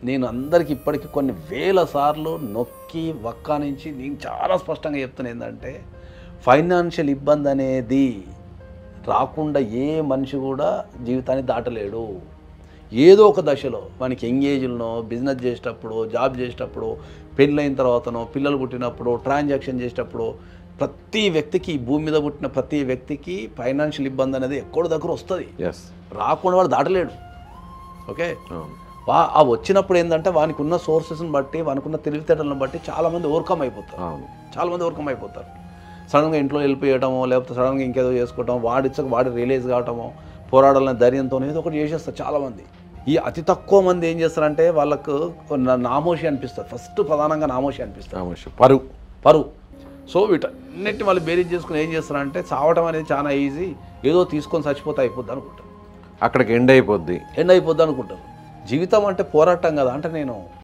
నేను అందరికి ఇప్పటికి కొన్ని వేల సార్లు నొక్కి వక్కానించి నేను చాలా స్పష్టంగా చెప్తున్నా ఏంటంటే ఫైనాన్షియల్ ఇబ్బంది అనేది రాకుండా ఏ మనిషి కూడా జీవితాన్ని దాటలేడు. ఏదో ఒక దశలో మనకి యంగ్ ఏజ్లో బిజినెస్ చేసేటప్పుడు, జాబ్ చేసేటప్పుడు, పెళ్ళైన తర్వాతనో, పిల్లలు పుట్టినప్పుడు, ట్రాన్సాక్షన్ చేసేటప్పుడు ప్రతి వ్యక్తికి, ఈ భూమి మీద పుట్టిన ప్రతి వ్యక్తికి ఫైనాన్షియల్ ఇబ్బంది అనేది ఎక్కడో దగ్గర వస్తుంది. రాకుండా వాడు దాటలేడు. ఓకే, ఆ వచ్చినప్పుడు ఏంటంటే వానికి ఉన్న సోర్సెస్ని బట్టి, వానికి ఉన్న తెలివితేటలను బట్టి చాలామంది ఓవర్కమ్ అయిపోతారు. చాలామంది ఓవర్కమ్ అయిపోతారు. సడన్గా ఇంట్లో వెళ్ళిపోయటమో, లేకపోతే సడన్గా ఇంకేదో చేసుకోవటం, వాడి రియలైజ్ కావటమో, పోరాడాలనే ధైర్యంతో ఏదో ఒకటి చేసేస్తారు చాలామంది. ఈ అతి తక్కువ మంది ఏం చేస్తారంటే వాళ్ళకు నామోషి అనిపిస్తుంది. ఫస్ట్ ప్రధానంగా నామోషి అనిపిస్తుంది, పరువు. సో వీటన్నిటిని వాళ్ళు బేరీజ్ చేసుకుని ఏం చేస్తారంటే చావటం అనేది చాలా ఈజీ, ఏదో తీసుకొని చచ్చిపోతే అయిపోద్ది అనుకుంటారు. అక్కడికి ఎండ్ అయిపోద్ది అనుకుంటారు. జీవితం అంటే పోరాటం కదా. అంటే నేను